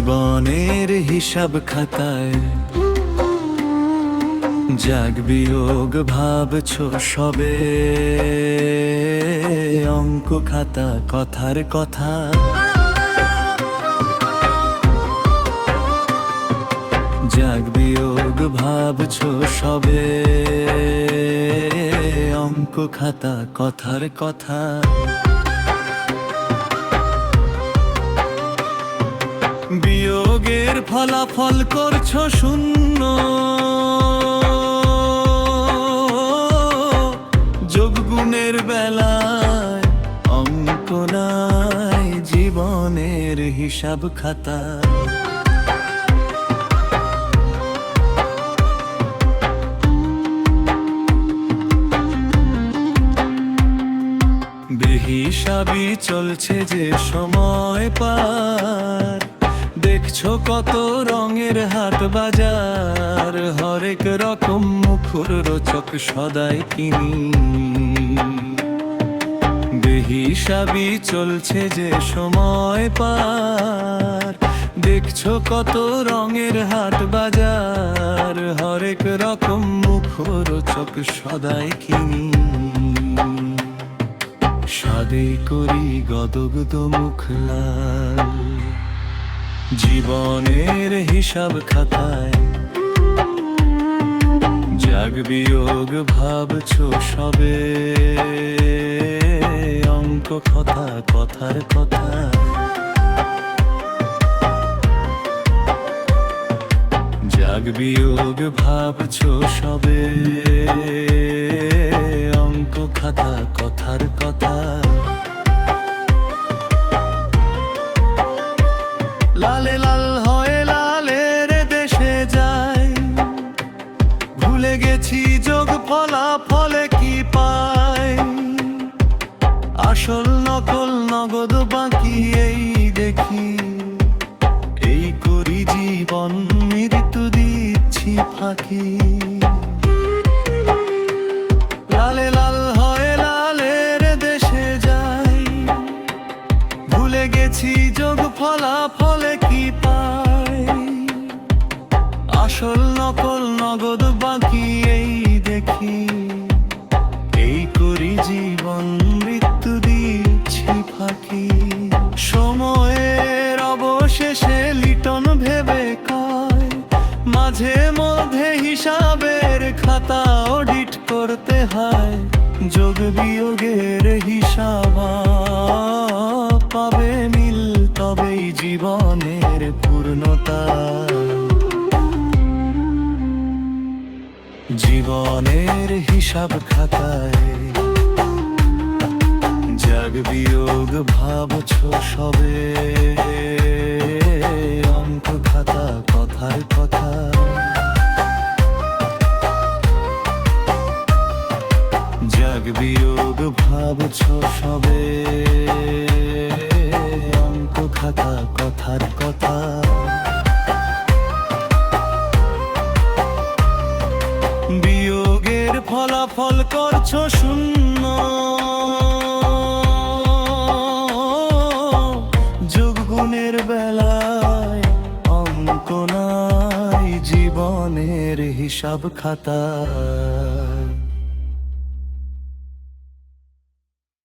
জীবনের হিসাব খাতায় জাগ বিয়োগ ভাবছো সবে, অঙ্ক খাতা কথার কথা। জাগ বিয়োগ ভাবছো সবে, অঙ্ক খাতা কথার কথা। বিয়োগের ফলাফল করছো শূন্য, যোগ গুণের বেলায় অঙ্ক নাই জীবনের হিসাব খাতা। বেহিসাবি চলছে যে সময় পার, দেখছো কত রঙের হাট বাজার, হরেক রকম মুখর রোচক সদাই কিনি। বেহিসাবি চলছে যে সময় পার, দেখছো কত রঙের হাট বাজার, হরেক রকম মুখর রোচক সদাই কিনি। সাদে করি গদগদ মুখ লাল, জীবনের হিসাব খাতায় জাগ বিয়োগ ভাবছো সবে, অঙ্ক কথা কথার কথা। জাগ বিয়োগ ভাবছো সবে, অঙ্ক খাতা কথার কথা। লালে লাল হয়ে লালের দেশে যাই, ভুলে গেছি যোগ ফলাফলে কি পাই। আসল নকল নগদ বাকি এই দেখি, এই করি জীবন মৃত্যু দিচ্ছি ফাঁকি। লালে লাল হয়ে লালের দেশে যাই, ভুলে গেছি যোগ ফলাফলে কি পাই। আসল নকল নগদ বাকি এই দেখি, এই করি জীবন মৃত্যু দিচ্ছি ফাঁকি। সময়ের অবশেষে লিটন ভেবে কয়, মাঝে মধ্যে হিসাবের খাতা অডিট করতে হয়। যোগ বিয়োগের হিসাব পাবে মিল, তবেই জীবনের পূর্ণতা। জীবনের হিসাব খাতায় জাগ বিয়োগ ভাবছো সবে, অঙ্ক খাতা কথার কথা। জাগ বিয়োগ ভাবছো সবে, অঙ্ক খাতা কথার কথা। বিয়োগের ফলাফল করছো শূন্য, যোগ গুণের বেলায় অঙ্ক নাই জীবনের হিসাব খাতা।